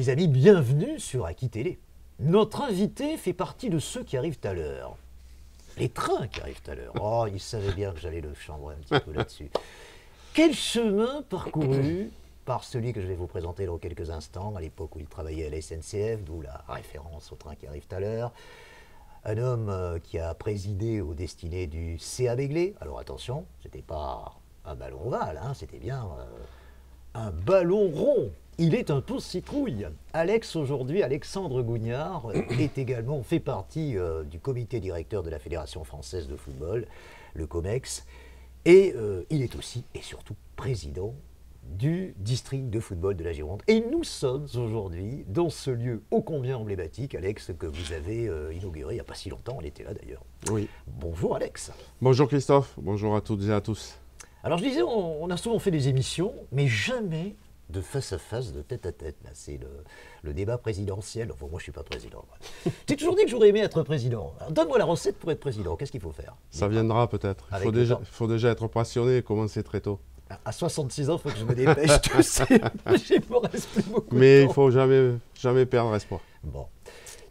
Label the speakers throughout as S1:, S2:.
S1: Les amis, bienvenue sur Aki Télé. Notre invité fait partie de ceux qui arrivent à l'heure. Les trains qui arrivent à l'heure. Oh, il savait bien que j'allais le chambrer un petit peu là-dessus. Quel chemin parcouru par celui que je vais vous présenter dans quelques instants, à l'époque où il travaillait à la SNCF, d'où la référence aux trains qui arrivent à l'heure. Un homme qui a présidé aux destinées du CA Begley. Alors attention, c'était pas un ballon ovale, hein, c'était bien un ballon rond. Il est un peu citrouille. Alex, aujourd'hui, Alexandre Gougnard, fait partie du comité directeur de la Fédération française de football, le COMEX, et il est aussi et surtout président du district de football de la Gironde. Et nous sommes aujourd'hui dans ce lieu ô combien emblématique, Alex, que vous avez inauguré il n'y a pas si longtemps, on était là d'ailleurs.
S2: Oui.
S1: Bonjour Alex.
S2: Bonjour Christophe, bonjour à toutes et à tous.
S1: Alors je disais, on a souvent fait des émissions, mais jamais de face à face, de tête à tête. Là, c'est le débat présidentiel. Enfin, moi, je ne suis pas président. J'ai toujours dit que j'aurais aimé être président. Donne-moi la recette pour être président. Qu'est-ce qu'il faut faire?
S2: Ça viendra peut-être. Il faut déjà être passionné et commencer très tôt.
S1: À 66 ans, il faut que je me dépêche. Tu sais, il me reste plus beaucoup
S2: Mais
S1: de
S2: il
S1: temps.
S2: ne faut jamais perdre espoir.
S1: Bon.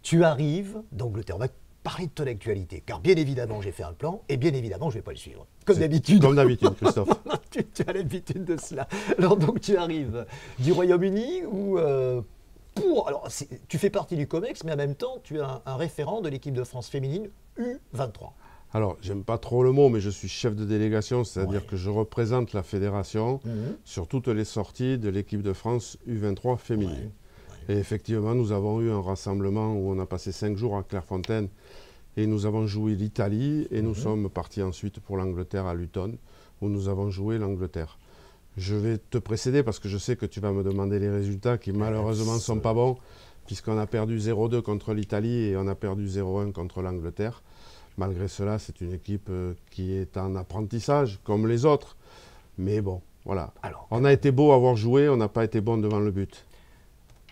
S1: Tu arrives d'Angleterre. On va parler de ton actualité. Car bien évidemment, j'ai fait un plan. Et bien évidemment, je ne vais pas le suivre. Comme d'habitude.
S2: Comme d'habitude, Christophe.
S1: tu as l'habitude de cela. Alors donc, tu arrives du Royaume-Uni ou alors, tu fais partie du COMEX, mais en même temps, tu es un référent de l'équipe de France féminine U23.
S2: Alors, j'aime pas trop le mot, mais je suis chef de délégation, c'est-à-dire que je représente la fédération sur toutes les sorties de l'équipe de France U23 féminine. Et effectivement, nous avons eu un rassemblement où on a passé 5 jours à Clairefontaine et nous avons joué l'Italie et nous sommes partis ensuite pour l'Angleterre à Luton où nous avons joué l'Angleterre. Je vais te précéder parce que je sais que tu vas me demander les résultats qui malheureusement ne sont pas bons puisqu'on a perdu 0-2 contre l'Italie et on a perdu 0-1 contre l'Angleterre. Malgré cela, c'est une équipe qui est en apprentissage comme les autres. Mais bon, voilà. Alors, on a été beau à avoir joué, on n'a pas été bon devant le but.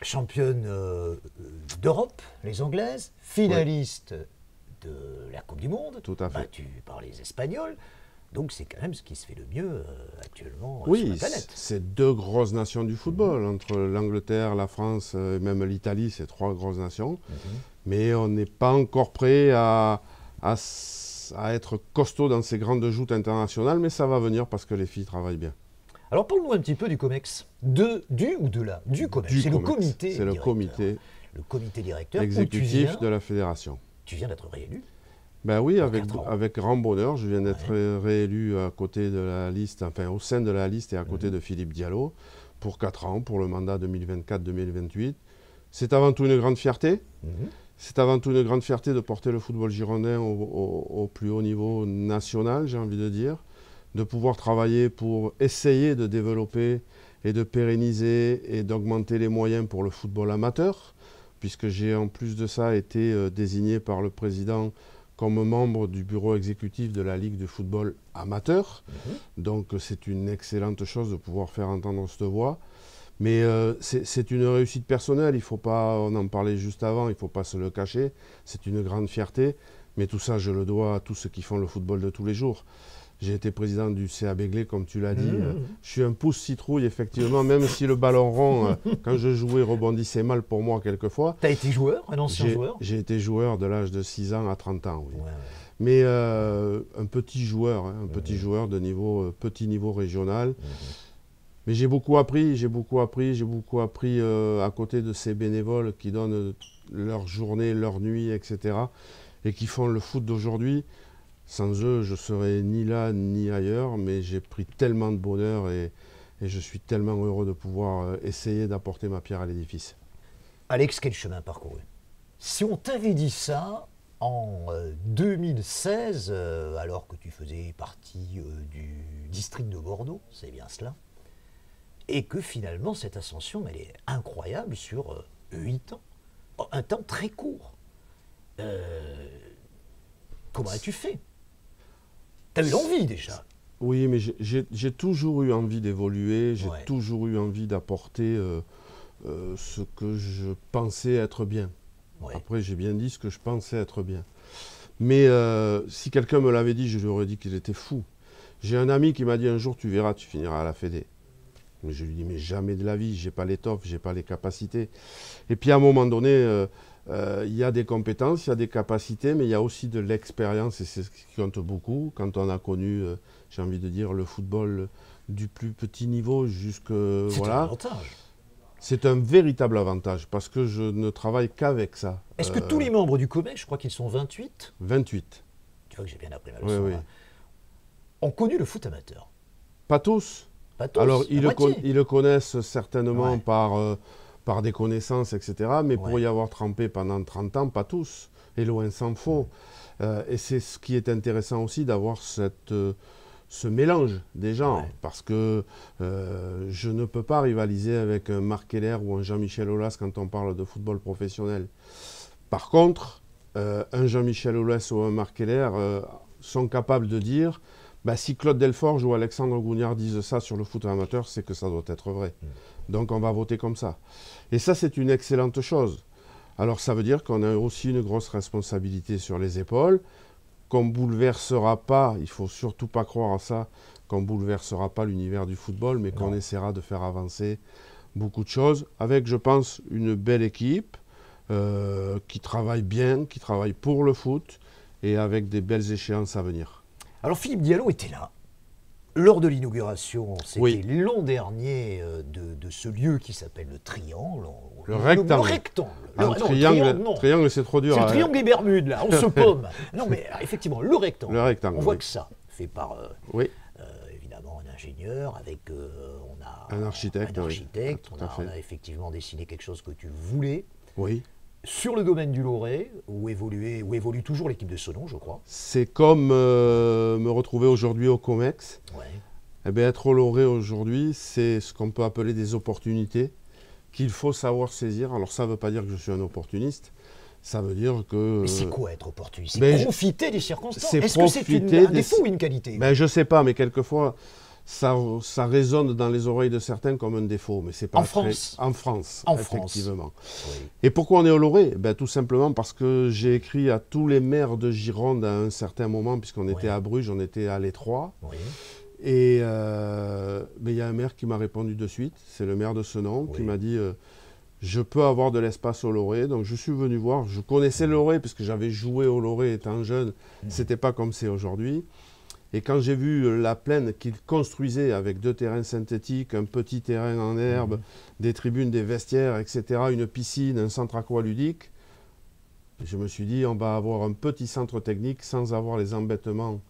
S1: Championne d'Europe, les Anglaises, finaliste de la Coupe du Monde,
S2: tout à fait.
S1: Battue par les Espagnols. Donc c'est quand même ce qui se fait le mieux actuellement
S2: sur
S1: la planète.
S2: C'est deux grosses nations du football, entre l'Angleterre, la France et même l'Italie, c'est trois grosses nations. Mais on n'est pas encore prêt à être costaud dans ces grandes joutes internationales, mais ça va venir parce que les filles travaillent bien.
S1: Alors parle-nous un petit peu du COMEX. Du COMEX. C'est le comité.
S2: C'est le comité.
S1: Le comité directeur
S2: exécutif de la fédération.
S1: Tu viens d'être réélu?
S2: Ben oui, avec grand bonheur. Je viens d'être réélu à côté de la liste, enfin au sein de la liste et à côté de Philippe Diallo pour 4 ans, pour le mandat 2024-2028. C'est avant tout une grande fierté. C'est avant tout une grande fierté de porter le football girondin au plus haut niveau national, j'ai envie de dire, de pouvoir travailler pour essayer de développer et de pérenniser et d'augmenter les moyens pour le football amateur, puisque j'ai en plus de ça été désigné par le président comme membre du bureau exécutif de la Ligue de football amateur. Donc c'est une excellente chose de pouvoir faire entendre cette voix. Mais c'est une réussite personnelle, il faut pas, on en parlait juste avant, il ne faut pas se le cacher. C'est une grande fierté, mais tout ça je le dois à tous ceux qui font le football de tous les jours. J'ai été président du CA Begley, comme tu l'as dit. Je suis un pouce citrouille, effectivement, même si le ballon rond, quand je jouais, rebondissait mal pour moi quelquefois.
S1: Tu as été joueur, un ancien joueur?
S2: J'ai été joueur de l'âge de 6 ans à 30 ans, oui. Mais un petit joueur, petit joueur de petit niveau régional. Mais j'ai beaucoup appris à côté de ces bénévoles qui donnent leur journée, leur nuit, etc. et qui font le foot d'aujourd'hui. Sans eux, je ne serais ni là ni ailleurs, mais j'ai pris tellement de bonheur et je suis tellement heureux de pouvoir essayer d'apporter ma pierre à l'édifice.
S1: Alex, quel chemin parcouru? Si on t'avait dit ça en 2016, alors que tu faisais partie du district de Bordeaux, c'est bien cela, et que finalement cette ascension, elle est incroyable sur 8 ans, un temps très court. Comment as-tu fait? Tu as eu l'envie déjà.
S2: Oui, mais j'ai toujours eu envie d'évoluer, j'ai toujours eu envie d'apporter ce que je pensais être bien. Après, j'ai bien dit ce que je pensais être bien. Mais si quelqu'un me l'avait dit, je lui aurais dit qu'il était fou. J'ai un ami qui m'a dit un jour, tu verras, tu finiras à la Fédé. Mais je lui dis, mais jamais de la vie, j'ai pas l'étoffe, j'ai pas les capacités. Et puis à un moment donné, il y a des compétences, il y a des capacités, mais il y a aussi de l'expérience, et c'est ce qui compte beaucoup. Quand on a connu, j'ai envie de dire, le football du plus petit niveau jusque...
S1: C'est un
S2: voilà.
S1: avantage.
S2: C'est un véritable avantage, parce que je ne travaille qu'avec ça.
S1: Est-ce que tous les membres du COMEX, je crois qu'ils sont 28,
S2: 28.
S1: tu vois que j'ai bien appris ma
S2: Oui,
S1: leçon,
S2: oui.
S1: hein, ont connu le foot amateur?
S2: Pas tous.
S1: Pas tous,
S2: Alors,
S1: la
S2: ils
S1: moitié.
S2: le connaissent certainement
S1: Ouais.
S2: par des connaissances, etc. Mais pour
S1: Ouais.
S2: y avoir trempé pendant 30 ans, pas tous. Et loin s'en faut. Et c'est ce qui est intéressant aussi d'avoir ce mélange des genres.
S1: Ouais.
S2: Parce que je ne peux pas rivaliser avec un Marc Keller ou un Jean-Michel Aulas quand on parle de football professionnel. Par contre, un Jean-Michel Aulas ou un Marc Keller sont capables de dire... Bah, si Claude Delforge ou Alexandre Gougnard disent ça sur le foot amateur, c'est que ça doit être vrai. Donc on va voter comme ça. Et ça, c'est une excellente chose. Alors ça veut dire qu'on a aussi une grosse responsabilité sur les épaules, qu'on ne bouleversera pas, il ne faut surtout pas croire à ça, qu'on ne bouleversera pas l'univers du football, mais qu'on essaiera de faire avancer beaucoup de choses, avec, je pense, une belle équipe qui travaille bien, qui travaille pour le foot, et avec des belles échéances à venir.
S1: Alors Philippe Diallo était là, lors de l'inauguration, c'était
S2: Oui.
S1: l'an dernier, de ce lieu qui s'appelle le Triangle.
S2: Le rectangle.
S1: Le rectangle.
S2: Ah,
S1: Non,
S2: le triangle,
S1: non.
S2: triangle, c'est trop dur.
S1: C'est le
S2: à-
S1: triangle des Bermudes, là, on se paume. Non, mais effectivement, le rectangle.
S2: Le rectangle,
S1: On voit
S2: oui.
S1: que ça, fait par,
S2: Oui,
S1: évidemment, un ingénieur, avec, on a
S2: Un architecte,
S1: un
S2: oui.
S1: architecte.
S2: Tout à fait.
S1: On a effectivement dessiné quelque chose que tu voulais.
S2: oui.
S1: Sur le domaine du Lorrain, où évolue toujours l'équipe de Sonon, je crois.
S2: C'est comme me retrouver aujourd'hui au COMEX.
S1: Ouais.
S2: Eh bien, être au Lorrain aujourd'hui, c'est ce qu'on peut appeler des opportunités qu'il faut savoir saisir. Alors, ça ne veut pas dire que je suis un opportuniste. Ça veut dire que...
S1: Mais c'est quoi être opportuniste? C'est
S2: ben,
S1: profiter des circonstances.
S2: c'est
S1: Est-ce que c'est
S2: profiter
S1: un
S2: des-
S1: défaut ou une qualité?
S2: Ben, je ne sais pas, mais quelquefois, ça résonne dans les oreilles de certains comme un défaut. Mais c'est pas
S1: En
S2: très-
S1: France.
S2: En France,
S1: En France.
S2: effectivement.
S1: Oui.
S2: Et pourquoi on est au Lorrain? Ben, tout simplement parce que j'ai écrit à tous les maires de Gironde à un certain moment, puisqu'on était à Bruges, on était à l'Étroit.
S1: Oui.
S2: Et ben, il y a un maire qui m'a répondu de suite, c'est le maire de Senon, qui
S1: Oui.
S2: m'a dit je peux avoir de l'espace au Lorrain. Donc je suis venu voir, je connaissais le Lorrain, puisque j'avais joué au Lorrain étant jeune, c'était pas comme c'est aujourd'hui. Et quand j'ai vu la plaine qu'il construisait avec 2 terrains synthétiques, un petit terrain en herbe, des tribunes, des vestiaires, etc., une piscine, un centre aqualudique, je me suis dit, on va avoir un petit centre technique sans avoir les embêtements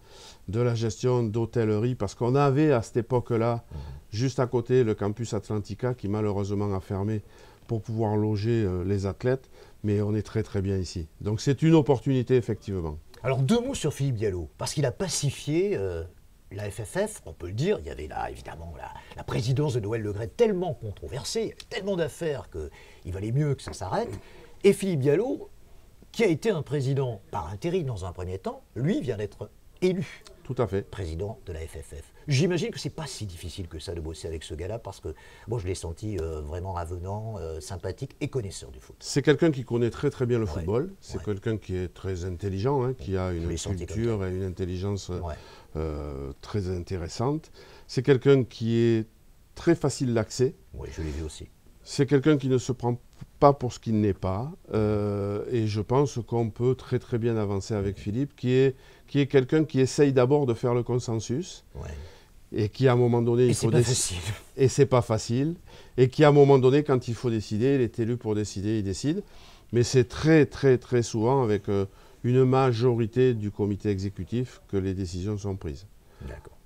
S2: de la gestion d'hôtellerie, parce qu'on avait à cette époque-là, juste à côté, le campus Atlantica, qui malheureusement a fermé pour pouvoir loger les athlètes, mais on est très très bien ici. Donc c'est une opportunité, effectivement.
S1: Alors 2 mots sur Philippe Diallo, parce qu'il a pacifié la FFF, on peut le dire. Il y avait là évidemment la présidence de Noël Le Graët tellement controversée, il y avait tellement d'affaires qu'il valait mieux que ça s'arrête. Et Philippe Diallo, qui a été un président par intérim dans un premier temps, lui vient d'être élu
S2: Tout à fait.
S1: président de la FFF. J'imagine que c'est pas si difficile que ça de bosser avec ce gars-là, parce que moi je l'ai senti vraiment avenant, sympathique et connaisseur du foot.
S2: C'est quelqu'un qui connaît très très bien le
S1: Ouais.
S2: football. C'est
S1: Ouais.
S2: quelqu'un qui est très intelligent, hein, qui a
S1: Je
S2: une
S1: l'ai senti comme
S2: culture et une intelligence
S1: Ouais.
S2: très intéressante. C'est quelqu'un qui est très facile d'accès.
S1: Oui, je l'ai vu aussi.
S2: C'est quelqu'un qui ne se prend pas pour ce qu'il n'est pas. Et je pense qu'on peut très très bien avancer avec Philippe, qui est quelqu'un qui essaye d'abord de faire le consensus.
S1: Ouais.
S2: Et qui, à un moment donné,
S1: Et
S2: il
S1: c'est
S2: faut
S1: pas
S2: décider.
S1: facile.
S2: Et c'est pas facile. Et qui, à un moment donné, quand il faut décider, il est élu pour décider, il décide. Mais c'est très, très, très souvent avec une majorité du comité exécutif que les décisions sont prises.
S1: D'accord.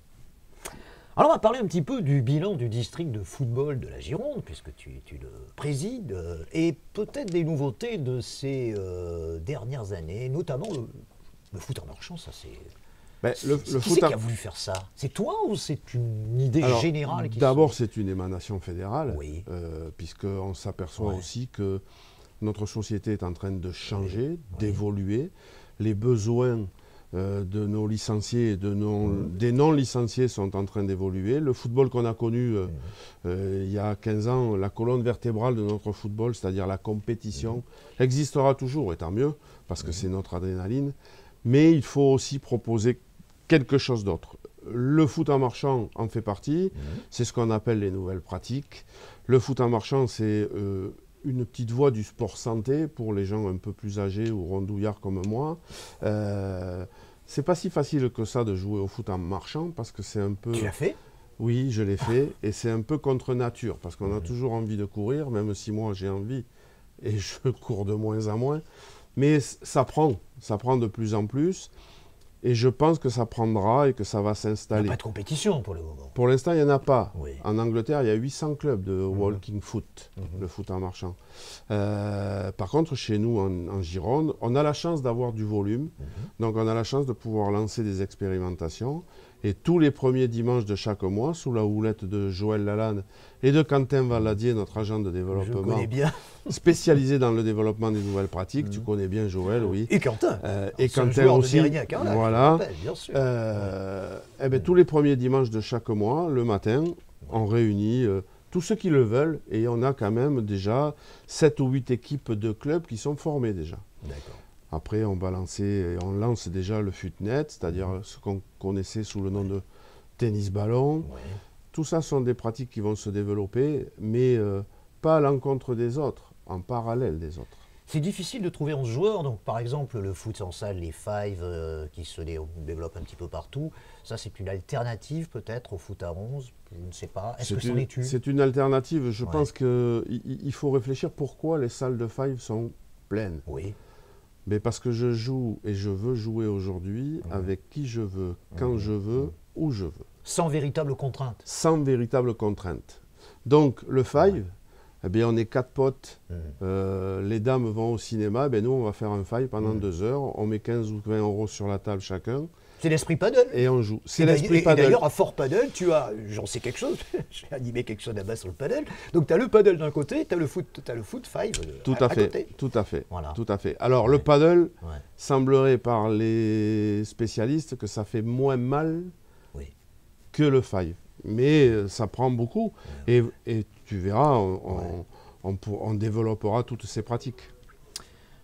S1: Alors on va parler un petit peu du bilan du district de football de la Gironde, puisque tu le présides, et peut-être des nouveautés de ces dernières années, notamment le foot en marchand, ça c'est...
S2: Ben, le
S1: Qui
S2: foot
S1: c'est
S2: à-
S1: qui a voulu faire ça? C'est toi ou c'est une idée
S2: Alors,
S1: générale qui
S2: d'abord,
S1: se...
S2: c'est une émanation fédérale,
S1: Oui.
S2: puisqu'on s'aperçoit
S1: Ouais.
S2: aussi que notre société est en train de changer, d'évoluer. Les besoins de nos licenciés et des non-licenciés sont en train d'évoluer. Le football qu'on a connu il y a 15 ans, la colonne vertébrale de notre football, c'est-à-dire la compétition, existera toujours, et tant mieux, parce que c'est notre adrénaline. Mais il faut aussi proposer quelque chose d'autre. le foot en marchant en fait partie. C'est ce qu'on appelle les nouvelles pratiques. Le foot en marchant, c'est une petite voie du sport santé pour les gens un peu plus âgés ou rondouillards comme moi. C'est pas si facile que ça de jouer au foot en marchant parce que c'est un peu...
S1: Tu l'as fait?
S2: Oui, je l'ai fait et c'est un peu contre nature parce qu'on a toujours envie de courir, même si moi j'ai envie et je cours de moins en moins. Mais ça prend de plus en plus et je pense que ça prendra et que ça va
S1: Il n'y
S2: s'installer.
S1: a pas de compétition pour le moment.
S2: Pour l'instant, il n'y en a pas.
S1: Oui.
S2: En Angleterre, il y a 800 clubs de walking foot, le foot en marchant. Par contre, chez nous, en Gironde, on a la chance d'avoir du volume. Donc, on a la chance de pouvoir lancer des expérimentations. Et tous les premiers dimanches de chaque mois, sous la houlette de Joël Lalande et de Quentin Valadier, notre agent de
S1: Je
S2: développement,
S1: connais bien.
S2: spécialisé dans le développement des nouvelles pratiques. Tu connais bien Joël, oui.
S1: Et Quentin.
S2: Et
S1: C'est un
S2: Quentin
S1: joueur de
S2: aussi.
S1: Mérignac, hein, là,
S2: Voilà.
S1: je me rappelle, bien sûr.
S2: Eh ben, tous les premiers dimanches de chaque mois, le matin, on réunit tous ceux qui le veulent et on a quand même déjà 7 ou 8 équipes de clubs qui sont formées déjà.
S1: D'accord.
S2: Après, on lance déjà le futnet, c'est-à-dire ce qu'on connaissait sous le nom de tennis-ballon.
S1: Ouais.
S2: Tout ça sont des pratiques qui vont se développer, mais pas à l'encontre des autres, en parallèle des autres.
S1: C'est difficile de trouver 11 joueurs, donc par exemple le foot en salle, les five qui se développent un petit peu partout, ça c'est une alternative peut-être au foot à 11, je ne sais pas. Est-ce que c'en est une?
S2: C'est une alternative, je pense qu'il faut réfléchir pourquoi les salles de five sont pleines.
S1: Oui.
S2: Mais parce que je joue et je veux jouer aujourd'hui avec qui je veux, quand je veux, où je veux.
S1: Sans véritable contrainte.
S2: Sans véritable contrainte. Donc le five, eh bien, on est 4 potes, les dames vont au cinéma, eh bien, nous on va faire un five pendant 2 heures, on met 15 ou 20 euros sur la table chacun.
S1: C'est l'esprit paddle.
S2: Et on joue. C'est
S1: Et
S2: l'esprit paddle.
S1: d'ailleurs, à Fort Paddle, tu as, j'en sais quelque chose, j'ai animé quelque chose là-bas sur le paddle. Donc tu as le paddle d'un côté, tu as le foot five à côté.
S2: Tout à fait.
S1: Voilà.
S2: Tout à fait. Alors le paddle
S1: Ouais.
S2: semblerait par les spécialistes que ça fait moins mal
S1: Oui.
S2: que le five. Mais ça prend beaucoup. Et tu verras, on développera toutes ces pratiques.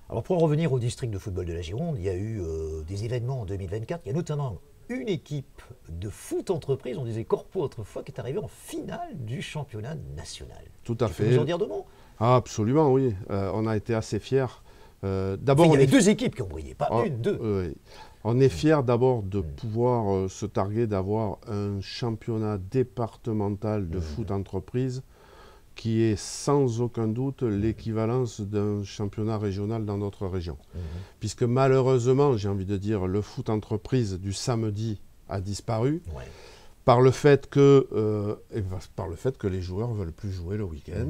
S1: Alors pour en revenir au district de football de la Gironde, il y a eu des événements en 2024. Il y a notamment une équipe de foot entreprise, on disait corpo autrefois, qui est arrivée en finale du championnat national.
S2: Tout à
S1: Tu
S2: fait.
S1: peux nous en dire deux mots?
S2: Ah, absolument, oui. On a été assez fiers.
S1: D'abord, il y avait deux équipes qui ont brillé, pas une, deux.
S2: Oui. On est fiers d'abord de pouvoir se targuer d'avoir un championnat départemental de foot entreprise qui est sans aucun doute l'équivalence d'un championnat régional dans notre région. Puisque malheureusement, j'ai envie de dire, le foot entreprise du samedi a disparu par le fait que les joueurs ne veulent plus jouer le week-end,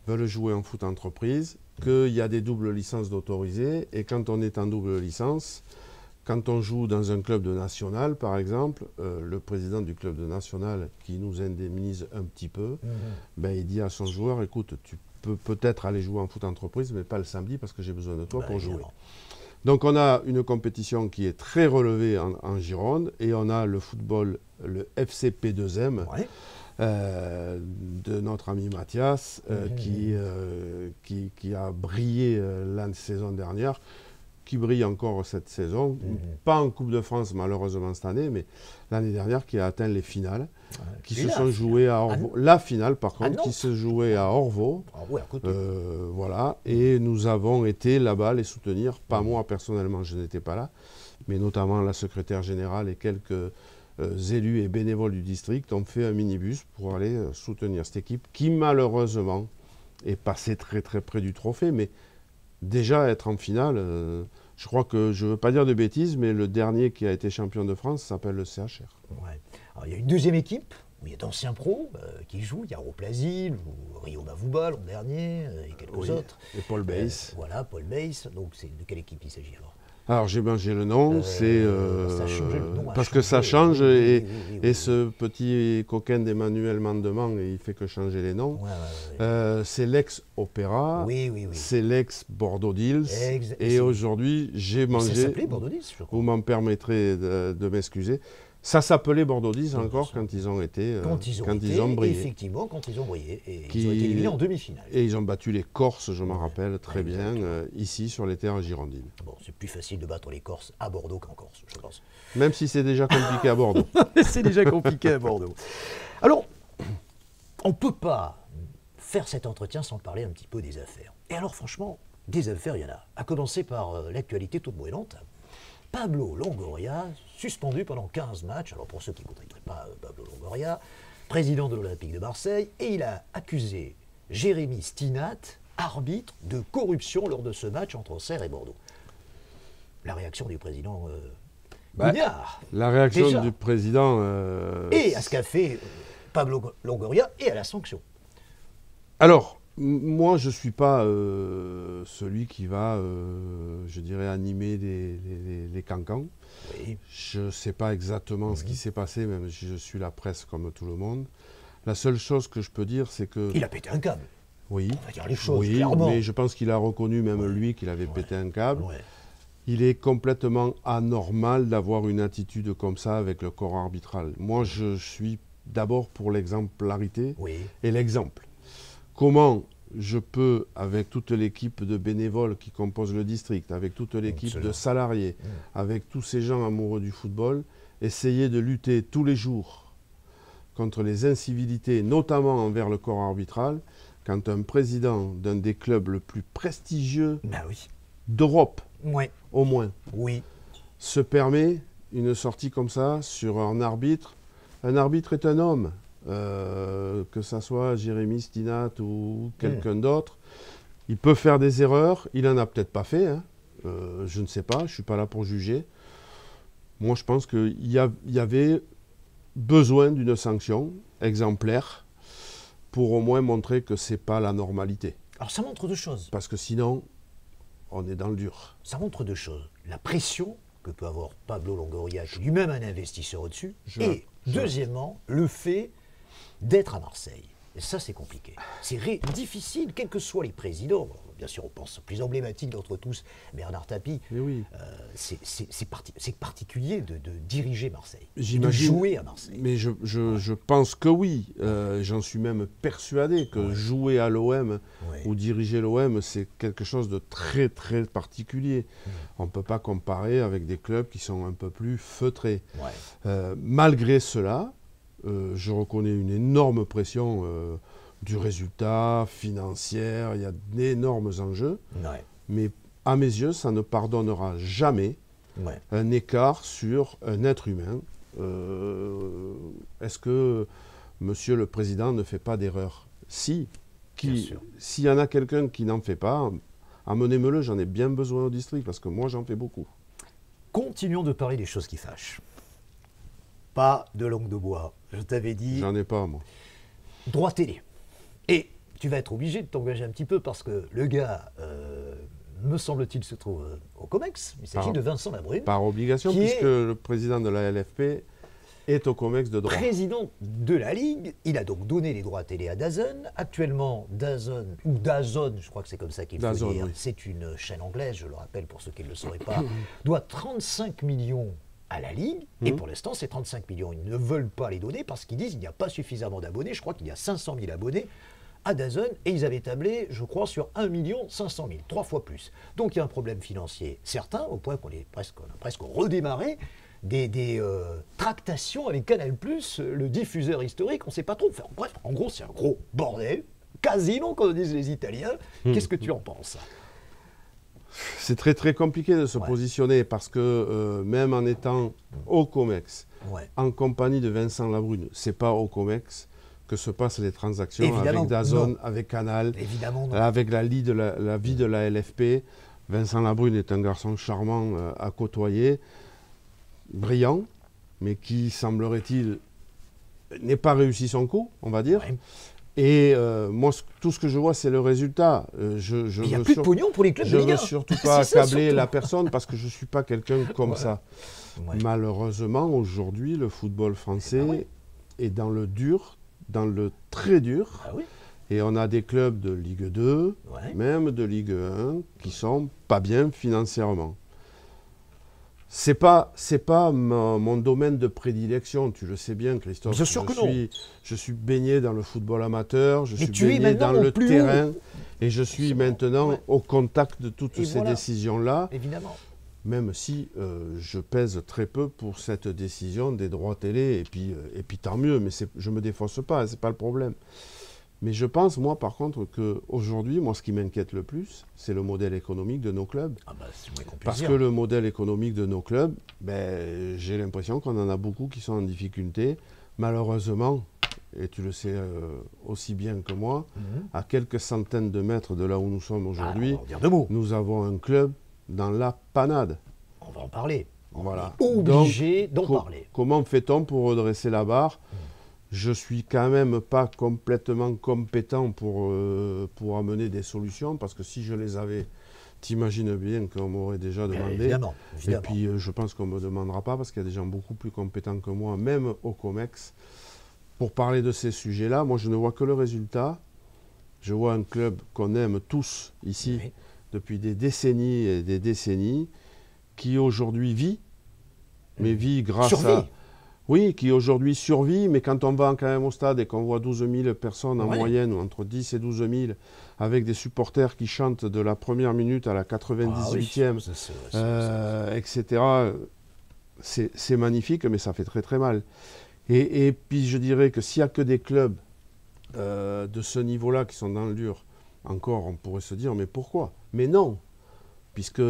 S2: veulent jouer en foot entreprise, qu'il y a des doubles licences d'autorisés, et quand on est en double licence, quand on joue dans un club de national, par exemple, le président du club de national qui nous indemnise un petit peu, ben, il dit à son joueur, écoute, tu peux peut-être aller jouer en foot entreprise, mais pas le samedi parce que j'ai besoin de toi pour jouer. Donc on a une compétition qui est très relevée en Gironde et on a le football, le FCP2M, de notre ami Mathias, qui a brillé la saison dernière, qui brille encore cette saison, pas en Coupe de France malheureusement cette année, mais l'année dernière qui a atteint les finales, qui se sont jouées à Orvaux. La finale par contre, qui se jouait à Orvaux. Voilà, et nous avons été là-bas les soutenir, pas moi personnellement, je n'étais pas là, mais notamment la secrétaire générale et quelques élus et bénévoles du district ont fait un minibus pour aller soutenir cette équipe qui malheureusement est passée très très près du trophée, mais déjà être en finale, je crois que, je ne veux pas dire de bêtises, mais le dernier qui a été champion de France s'appelle le CHR.
S1: Alors, il y a une deuxième équipe, où il y a d'anciens pros qui jouent, il y a Roplasil, ou Rio Mavouba l'an dernier, et quelques autres.
S2: Et Paul Bays.
S1: Voilà, Paul Bays. Donc c'est de quelle équipe il s'agit alors?
S2: Alors j'ai mangé le nom, c'est
S1: ça a changé le nom,
S2: parce que ça change et ce petit coquin d'Emmanuel Mandement, il fait que changer les noms. C'est l'ex-Opéra, c'est l'ex-Bordeaux Deals et aujourd'hui j'ai mangé,
S1: ça s'appelait Bordeaux Deals, je crois.
S2: vous m'en permettrez de m'excuser, Ça s'appelait Bordeaux 10 encore quand ils ont été,
S1: quand ils ont
S2: brillé.
S1: Effectivement, quand ils ont brillé. Et ils ont été éliminés en demi-finale.
S2: Et ils ont battu les Corses, je m'en rappelle très bien, ici sur les terres girondines.
S1: Bon, c'est plus facile de battre les Corses à Bordeaux qu'en Corse, je pense.
S2: Même si c'est déjà compliqué à Bordeaux.
S1: C'est déjà compliqué à Bordeaux. Alors, on ne peut pas faire cet entretien sans parler un petit peu des affaires. Et alors, franchement, des affaires, il y en a. À commencer par l'actualité toute brûlante. Pablo Longoria, suspendu pendant 15 matchs. Alors, pour ceux qui ne connaîtraient pas Pablo Longoria, président de l'Olympique de Marseille, et il a accusé Jérémy Stinat, arbitre, de corruption lors de ce match entre Auxerre et Bordeaux. La réaction du président Gougnard.
S2: La réaction
S1: déjà.
S2: du président...
S1: Et à ce qu'a fait Pablo Longoria et à la sanction.
S2: Alors, moi, je ne suis pas celui qui va, je dirais, animer les cancans.
S1: Oui.
S2: Je ne sais pas exactement ce qui s'est passé, même si je suis la presse comme tout le monde. La seule chose que je peux dire, c'est que...
S1: Il a pété un câble.
S2: Oui,
S1: On va dire les choses,
S2: oui,
S1: clairement.
S2: mais je pense qu'il a reconnu, même lui, qu'il avait pété un câble.
S1: Ouais.
S2: Il est complètement anormal d'avoir une attitude comme ça avec le corps arbitral. Moi, je suis d'abord pour l'exemplarité et l'exemple. Comment je peux, avec toute l'équipe de bénévoles qui composent le district, avec toute l'équipe de salariés, avec tous ces gens amoureux du football, essayer de lutter tous les jours contre les incivilités, notamment envers le corps arbitral, quand un président d'un des clubs le plus prestigieux d'Europe, au moins, se permet une sortie comme ça sur un arbitre. Un arbitre est un homme, que ça soit Jérémy Stinat ou quelqu'un d'autre. Il peut faire des erreurs, il n'en a peut-être pas fait, hein. Je ne sais pas, je ne suis pas là pour juger. Moi, je pense qu'il y avait besoin d'une sanction exemplaire pour au moins montrer que ce n'est pas la normalité.
S1: Alors ça montre deux choses.
S2: Parce que sinon, on est dans le dur.
S1: Ça montre deux choses. La pression que peut avoir Pablo Longoria, qui est lui-même un investisseur au-dessus, et deuxièmement, le fait d'être à Marseille. Et ça, c'est compliqué. C'est difficile, quels que soient les présidents. Bien sûr, on pense au plus emblématique d'entre tous, Bernard Tapie.
S2: Oui.
S1: C'est particulier de diriger Marseille,
S2: de
S1: jouer à Marseille.
S2: Mais je pense que oui. J'en suis même persuadé que jouer à l'OM ou diriger l'OM, c'est quelque chose de très, très particulier. On ne peut pas comparer avec des clubs qui sont un peu plus feutrés. Malgré cela, je reconnais une énorme pression du résultat financière, il y a d'énormes enjeux, mais à mes yeux, ça ne pardonnera jamais un écart sur un être humain. Est-ce que Monsieur le Président ne fait pas d'erreur? S'il y en a quelqu'un qui n'en fait pas, amenez-me-le, j'en ai bien besoin au district, parce que moi j'en fais beaucoup.
S1: Continuons de parler des choses qui fâchent. Pas de langue de bois, je t'avais dit...
S2: J'en ai pas, moi.
S1: Droit télé. Et tu vas être obligé de t'engager un petit peu parce que le gars, me semble-t-il, se trouve au COMEX. Il s'agit de Vincent Labrune.
S2: Par obligation, puisque le président de la LFP est au COMEX de droit.
S1: Président de la Ligue, il a donc donné les droits télé à DAZN. Actuellement, DAZN, ou DAZN, je crois que c'est comme ça qu'il faut dire, c'est une chaîne anglaise, je le rappelle pour ceux qui ne le sauraient pas, doit 35 millions à la Ligue, et pour l'instant, ces 35 millions, ils ne veulent pas les donner parce qu'ils disent qu'il n'y a pas suffisamment d'abonnés. Je crois qu'il y a 500 000 abonnés à DAZN, et ils avaient tablé, je crois, sur 1 500 000, 3 fois plus. Donc il y a un problème financier certain, au point qu'on a presque redémarré des tractations avec Canal+, le diffuseur historique, on ne sait pas trop. Enfin, bref, en gros, c'est un gros bordel, casino, comme disent les Italiens. Qu'est-ce que tu en penses ?
S2: C'est très très compliqué de se positionner parce que même en étant au COMEX, en compagnie de Vincent Labrune, c'est pas au COMEX que se passent les transactions. Évidemment, avec DAZN, avec Canal, avec la vie de la LFP. Vincent Labrune est un garçon charmant à côtoyer, brillant, mais qui, semblerait-il, n'ait pas réussi son coup, on va dire. Et moi, tout ce que je vois, c'est le résultat.
S1: Il n'y a plus de pognon pour les clubs de Ligue 1.
S2: Je ne veux surtout pas accabler la personne parce que je ne suis pas quelqu'un comme ça. Malheureusement, aujourd'hui, le football français est dans le dur, dans le très dur. Et on a des clubs de Ligue 2, même de Ligue 1, qui ne sont pas bien financièrement. C'est pas mon domaine de prédilection, tu le sais bien, Christophe.
S1: Bien sûr que non.
S2: Je suis baigné dans le football amateur, je
S1: Mais
S2: suis
S1: tu es
S2: baigné dans
S1: maintenant
S2: le
S1: au plus
S2: terrain,
S1: haut.
S2: et je suis
S1: Forcément.
S2: maintenant
S1: Ouais.
S2: au contact de toutes
S1: Et
S2: ces
S1: voilà.
S2: décisions-là,
S1: Évidemment.
S2: même si je pèse très peu pour cette décision des droits télé, et puis tant mieux, mais je ne me défausse pas, ce n'est pas le problème. Mais je pense, moi, par contre, qu'aujourd'hui, moi, ce qui m'inquiète le plus, c'est le modèle économique de nos clubs.
S1: Ah bah, c'est moins qu'on puisse
S2: Parce
S1: dire.
S2: que le modèle économique de nos clubs, ben, j'ai l'impression qu'on en a beaucoup qui sont en difficulté. Malheureusement, et tu le sais aussi bien que moi, à quelques centaines de mètres de là où nous sommes aujourd'hui,
S1: on va en dire deux mots.
S2: nous avons un club dans la panade.
S1: On va en parler.
S2: Voilà.
S1: On est obligé d'en parler.
S2: Comment fait-on pour redresser la barre? Je suis quand même pas complètement compétent pour amener des solutions, parce que si je les avais, t'imagines bien qu'on m'aurait déjà demandé.
S1: Évidemment,
S2: Et puis je pense qu'on ne me demandera pas, parce qu'il y a des gens beaucoup plus compétents que moi, même au COMEX, pour parler de ces sujets-là. Moi, je ne vois que le résultat. Je vois un club qu'on aime tous ici
S1: Oui.
S2: depuis des décennies et des décennies, qui aujourd'hui vit, mais vit grâce
S1: Survie.
S2: Oui, qui aujourd'hui survit, mais quand on va quand même au stade et qu'on voit 12 000 personnes en moyenne, ou entre 10 et 12 000, avec des supporters qui chantent de la première minute à la 98e, etc., c'est magnifique, mais ça fait très très mal. Et puis je dirais que s'il n'y a que des clubs de ce niveau-là qui sont dans le dur, encore on pourrait se dire, mais pourquoi? Mais non, puisque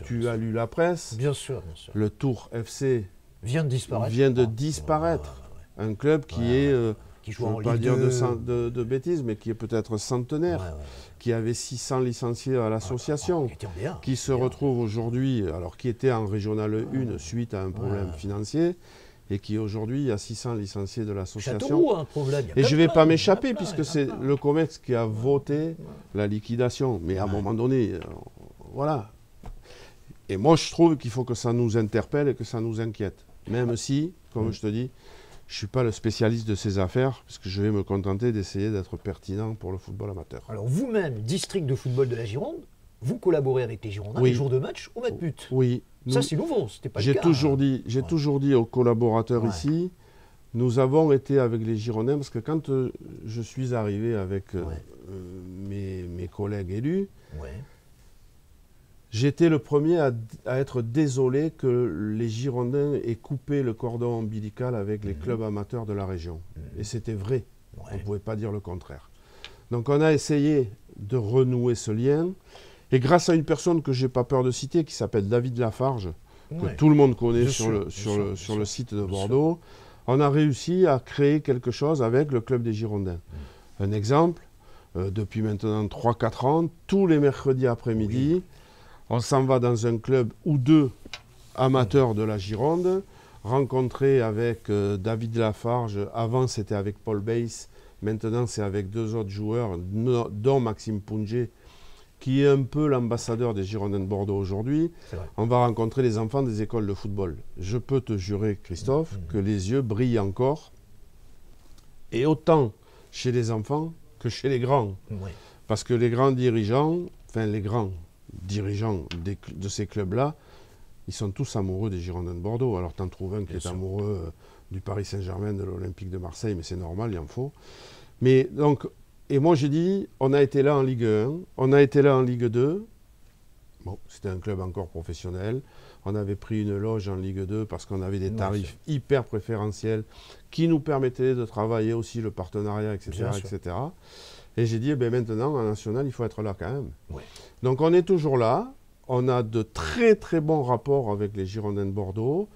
S2: tu as lu la presse,
S1: bien sûr, bien sûr.
S2: le Tour FC
S1: vient de disparaître.
S2: Un club qui est,
S1: qui
S2: je
S1: joue
S2: ne
S1: en
S2: veux pas
S1: Ligue
S2: dire
S1: 2.
S2: de bêtises, mais qui est peut-être centenaire, qui avait 600 licenciés à l'association, qui se retrouve aujourd'hui, alors qui était en Régional 1 suite à un problème financier, et qui aujourd'hui a 600 licenciés de l'association.
S1: Châteauroux a un problème.
S2: Et je ne vais pas m'échapper, puisque c'est le COMEX qui a voté la liquidation. Mais à un moment donné, voilà. Et moi, je trouve qu'il faut que ça nous interpelle et que ça nous inquiète. Même si, comme je te dis, je ne suis pas le spécialiste de ces affaires, puisque je vais me contenter d'essayer d'être pertinent pour le football amateur.
S1: Alors vous-même, district de football de la Gironde, vous collaborez avec les Girondins les jours de match au Matmut.
S2: Oui.
S1: Ça, c'est nouveau, c'était pas le
S2: J'ai
S1: cas.
S2: toujours dit aux collaborateurs ici, nous avons été avec les Girondins, parce que quand je suis arrivé avec mes collègues élus, j'étais le premier à être désolé que les Girondins aient coupé le cordon ombilical avec les clubs amateurs de la région. Et c'était vrai. On ne pouvait pas dire le contraire. Donc on a essayé de renouer ce lien. Et grâce à une personne que je n'ai pas peur de citer, qui s'appelle David Lafarge, que tout le monde connaît sur le site de Bordeaux, on a réussi à créer quelque chose avec le club des Girondins. Un exemple, depuis maintenant 3-4 ans, tous les mercredis après-midi, on s'en va dans un club ou deux amateurs de la Gironde, rencontrés avec David Lafarge. Avant, c'était avec Paul Bass. Maintenant, c'est avec deux autres joueurs, dont Maxime Punget, qui est un peu l'ambassadeur des Girondins de Bordeaux aujourd'hui. On va rencontrer les enfants des écoles de football. Je peux te jurer, Christophe, que les yeux brillent encore. Et autant chez les enfants que chez les grands. Parce que les grands dirigeants, de ces clubs-là, ils sont tous amoureux des Girondins de Bordeaux. Alors, tu en trouves un qui est amoureux du Paris Saint-Germain, de l'Olympique de Marseille, mais c'est normal, il en faut. Mais donc, et moi j'ai dit, on a été là en Ligue 1, on a été là en Ligue 2. Bon, c'était un club encore professionnel. On avait pris une loge en Ligue 2 parce qu'on avait des tarifs hyper préférentiels qui nous permettaient de travailler aussi le partenariat, etc. etc. Et j'ai dit, maintenant, en national, il faut être là quand même. Donc on est toujours là. On a de très très bons rapports avec les Girondins de Bordeaux.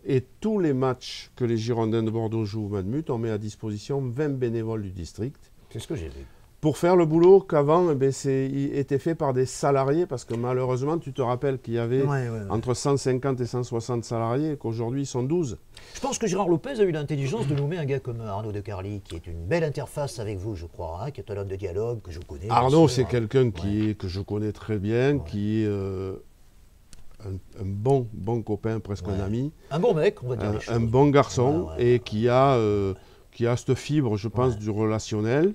S2: Et tous les matchs que les Girondins de Bordeaux jouent au Matmut, on met à disposition 20 bénévoles du district.
S1: C'est ce que j'ai vu.
S2: Pour faire le boulot qu'avant, était fait par des salariés, parce que malheureusement, tu te rappelles qu'il y avait entre 150 et 160 salariés, et qu'aujourd'hui, ils sont 12.
S1: Je pense que Gérard Lopez a eu l'intelligence de nommer un gars comme Arnaud de Carly, qui est une belle interface avec vous, je crois, qui est un homme de dialogue, que je connais.
S2: Arnaud, c'est quelqu'un que je connais très bien, qui est un bon copain, presque un ami.
S1: Un bon mec, on va dire.
S2: Un bon garçon, et qui a cette fibre, je pense, du relationnel,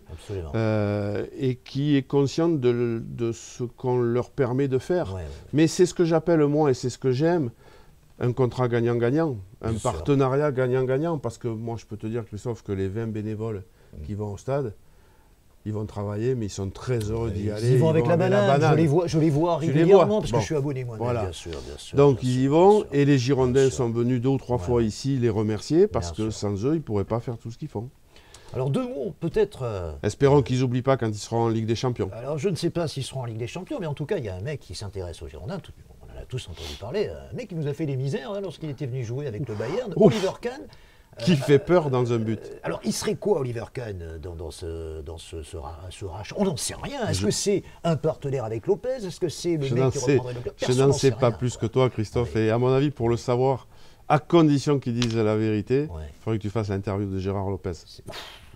S2: et qui est conscient de ce qu'on leur permet de faire. Mais c'est ce que j'appelle, moi, et c'est ce que j'aime, un contrat gagnant-gagnant, un
S1: Bien sûr.
S2: partenariat gagnant-gagnant, parce que moi je peux te dire, Christophe, que les 20 bénévoles qui vont au stade, ils vont travailler, mais ils sont très heureux d'y aller.
S1: Ils vont avec la banane. Je les vois
S2: Tu les
S1: régulièrement
S2: vois.
S1: parce
S2: Bon.
S1: que je suis abonné moi.
S2: Voilà.
S1: Bien sûr, bien sûr.
S2: Donc
S1: bien
S2: ils y
S1: sûr,
S2: vont,
S1: bien sûr.
S2: et les Girondins
S1: Bien sûr.
S2: sont venus 2 ou 3 fois ici les remercier, parce
S1: Bien
S2: que
S1: sûr.
S2: sans eux, ils ne pourraient pas faire tout ce qu'ils font.
S1: Alors 2 mots, peut-être.
S2: Espérons qu'ils n'oublient pas quand ils seront en Ligue des Champions.
S1: Alors je ne sais pas s'ils seront en Ligue des Champions, mais en tout cas, il y a un mec qui s'intéresse aux Girondins. On en a tous entendu parler. Un mec qui nous a fait des misères hein, lorsqu'il était venu jouer avec le Bayern,
S2: Ouf.
S1: Oliver Kahn.
S2: Qui fait peur dans un but.
S1: Alors, il serait quoi, Oliver Kahn, dans ce rachat? On n'en sait rien. Est-ce que c'est un partenaire avec Lopez? Est-ce que c'est le mec qui reprendrait le club?
S2: Je
S1: Personne
S2: n'en
S1: n'en
S2: sais
S1: sait
S2: pas
S1: rien.
S2: plus que toi, Christophe. Et à mon avis, pour le savoir, à condition qu'ils disent la vérité,
S1: Ouais.
S2: il faudrait que tu fasses l'interview de Gérard Lopez.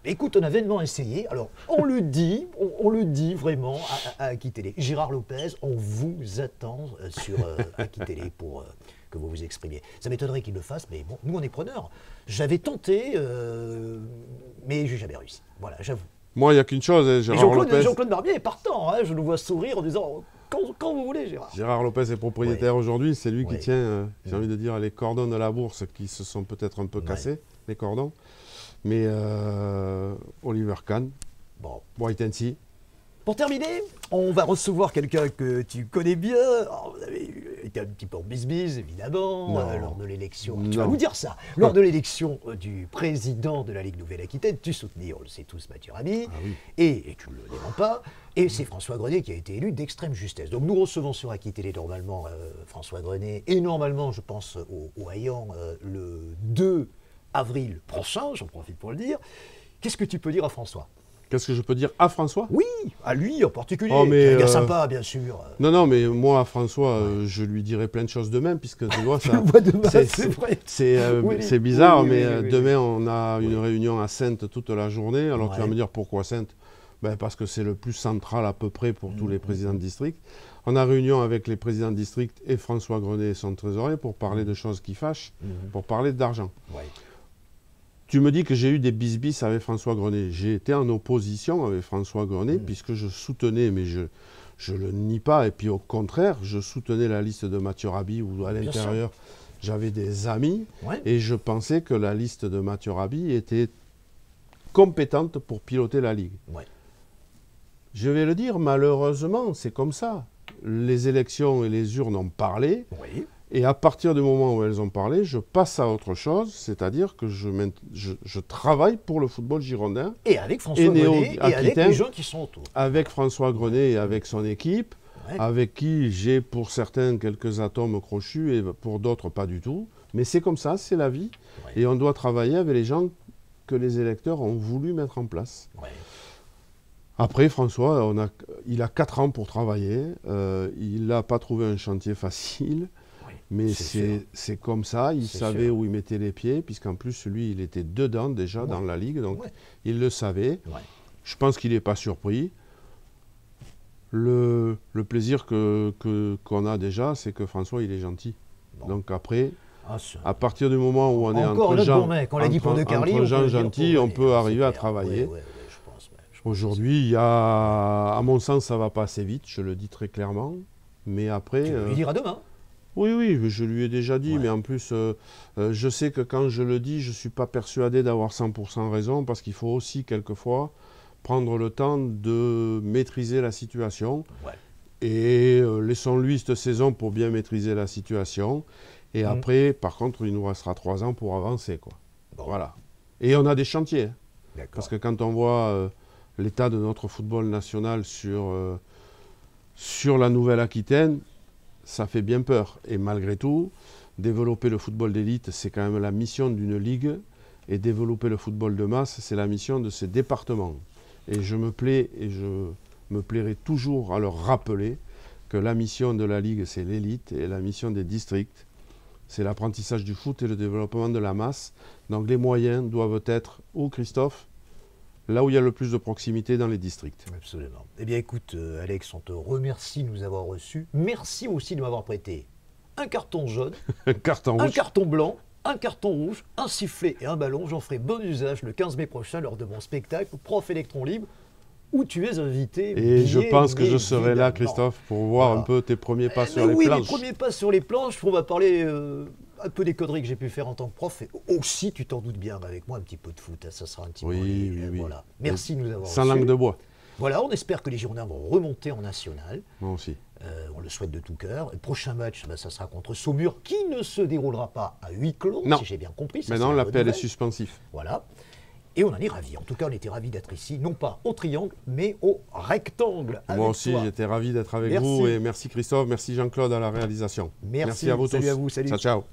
S1: Écoute, on a vainement essayé. Alors, on le dit, on le dit vraiment à Aquitélé. Gérard Lopez, on vous attend sur Aquitélé pour que vous vous exprimiez. Ça m'étonnerait qu'il le fasse, mais bon, nous, on est preneurs. J'avais tenté, mais j'ai jamais réussi. Voilà, j'avoue.
S2: Moi, il n'y a qu'une chose, hein,
S1: Et
S2: Gérard Lopez.
S1: Jean-Claude Barbier est partant. Hein, je le vois sourire en disant quand vous voulez, Gérard.
S2: Gérard Lopez est propriétaire aujourd'hui, c'est lui qui
S1: Ouais.
S2: tient, j'ai envie de dire, les cordons de la bourse qui se sont peut-être un peu cassés, les cordons. Mais Oliver Kahn,
S1: Bon.
S2: wait and see.
S1: Pour terminer, on va recevoir quelqu'un que tu connais bien. Alors, vous avez été un petit peu en bisbise, évidemment,
S2: Non.
S1: lors de l'élection.
S2: Non.
S1: Tu vas nous dire ça. Lors de l'élection du président de la Ligue Nouvelle-Aquitaine, tu soutenais, on le sait tous, Mathieu Ramy,
S2: Ah oui.
S1: et tu ne le démens pas. Et c'est François Grenet qui a été élu d'extrême justesse. Donc nous recevons sur Aquitélé normalement François Grenet, et normalement, je pense, au Haillan, le 2 avril prochain, j'en profite pour le dire. Qu'est-ce que tu peux dire à François?
S2: Qu'est-ce que je peux dire à François?
S1: Oui, à lui en particulier.
S2: Oh, mais,
S1: un gars sympa, bien sûr.
S2: Non, mais moi, à François, je lui dirai plein de choses demain, puisque tu vois, ça,
S1: Voix de masse, c'est vrai.
S2: c'est
S1: Oui,
S2: bizarre,
S1: oui,
S2: mais
S1: oui, oui,
S2: demain, on a une réunion à Saintes toute la journée. Alors tu vas
S1: Ouais.
S2: me dire pourquoi Saintes? Ben, parce que c'est le plus central à peu près pour tous les présidents de district. On a réunion avec les présidents de district et François Grenet et son trésorier pour parler de choses qui fâchent, pour parler d'argent.
S1: Ouais.
S2: Tu me dis que j'ai eu des bisbis avec François Grenet. J'ai été en opposition avec François Grenet puisque je soutenais, mais je ne le nie pas, et puis au contraire, je soutenais la liste de Mathieu Raby où à
S1: Bien
S2: l'intérieur, j'avais des amis,
S1: Ouais.
S2: et je pensais que la liste de Mathieu Raby était compétente pour piloter la Ligue.
S1: Ouais.
S2: Je vais le dire, malheureusement, c'est comme ça. Les élections et les urnes ont parlé,
S1: Oui.
S2: et à partir du moment où elles ont parlé, je passe à autre chose, c'est-à-dire que je travaille pour le football girondin,
S1: Et avec François
S2: Et
S1: Grenet, et avec
S2: néo-Aquitaine.
S1: les gens qui sont autour.
S2: avec François Grenet et avec son équipe,
S1: Ouais.
S2: avec qui j'ai pour certains quelques atomes crochus et pour d'autres pas du tout. Mais c'est comme ça, c'est la vie.
S1: Ouais.
S2: Et on doit travailler avec les gens que les électeurs ont voulu mettre en place.
S1: Ouais.
S2: Après, François, il a 4 ans pour travailler. Il n'a pas trouvé un chantier facile.
S1: Oui,
S2: Mais
S1: c'est sûr.
S2: c'est comme ça. Il
S1: C'est
S2: savait
S1: sûr.
S2: où il mettait les pieds, puisqu'en plus, lui, il était dedans déjà dans la Ligue. Donc,
S1: Ouais.
S2: il le savait.
S1: Ouais.
S2: Je pense qu'il n'est pas surpris. Le plaisir qu'on a déjà, c'est que François, il est gentil.
S1: Bon.
S2: Donc après,
S1: Ah, ça-
S2: à partir du moment où on est
S1: Encore
S2: entre
S1: notre
S2: gens,
S1: bon mec, on l'a dit pour De Carli,
S2: entre
S1: on peut
S2: gens
S1: le dire
S2: gentils,
S1: pour
S2: on
S1: Grenet,
S2: peut
S1: c'est
S2: arriver à
S1: clair.
S2: travailler.
S1: Ouais, je pense. Je pense
S2: Aujourd'hui, il y a, à mon sens, ça va pas assez vite, je le dis très clairement. Mais après...
S1: que tu lui diras demain.
S2: Oui, je lui ai déjà dit,
S1: Ouais.
S2: mais en plus, je sais que quand je le dis, je ne suis pas persuadé d'avoir 100% raison, parce qu'il faut aussi, quelquefois, prendre le temps de maîtriser la situation.
S1: Ouais.
S2: Et laissons-lui cette saison pour bien maîtriser la situation. Et après, par contre, il nous restera 3 ans pour avancer, quoi.
S1: Bon.
S2: Voilà. Et on a des chantiers.
S1: D'accord.
S2: Parce que quand on voit l'état de notre football national sur la Nouvelle-Aquitaine, ça fait bien peur. Et malgré tout, développer le football d'élite, c'est quand même la mission d'une ligue. Et développer le football de masse, c'est la mission de ces départements. Et je me plais, et je me plairai toujours à leur rappeler que la mission de la ligue, c'est l'élite. Et la mission des districts, c'est l'apprentissage du foot et le développement de la masse. Donc les moyens doivent être, où Christophe? Là où il y a le plus de proximité dans les districts.
S1: Absolument. Eh bien, écoute, Alex, on te remercie de nous avoir reçus. Merci aussi de m'avoir prêté un carton jaune,
S2: Un carton
S1: un
S2: rouge.
S1: carton blanc, un carton rouge, un sifflet et un ballon. J'en ferai bon usage le 15 mai prochain lors de mon spectacle Prof Électron Libre, où tu es invité.
S2: Et je
S1: bien
S2: pense que je serai là,
S1: évidemment.
S2: Christophe, pour voir
S1: Voilà.
S2: un peu tes premiers pas sur les
S1: oui,
S2: planches.
S1: les premiers pas sur les planches. On va parler un peu des conneries que j'ai pu faire en tant que prof, et aussi, tu t'en doutes bien, avec moi, un petit peu de foot, hein, ça sera un petit peu...
S2: Oui.
S1: Voilà. Merci de nous avoir
S2: Sans
S1: reçus.
S2: langue de bois.
S1: Voilà, on espère que les Girondins vont remonter en national.
S2: Moi aussi.
S1: On le souhaite de tout cœur. Le prochain match, ça sera contre Saumur, qui ne se déroulera pas à huis clos,
S2: Non.
S1: si j'ai bien compris. Ça,
S2: Maintenant,
S1: c'est une bonne
S2: l'appel est
S1: nouvelle.
S2: suspensif.
S1: Voilà. Et on en est ravis. En tout cas, on était ravis d'être ici, non pas au triangle, mais au rectangle.
S2: Moi aussi, j'étais ravi d'être avec vous. Et merci Christophe, merci Jean-Claude à la réalisation.
S1: Merci
S2: à vous tous.
S1: Salut à vous, salut.
S2: Ciao.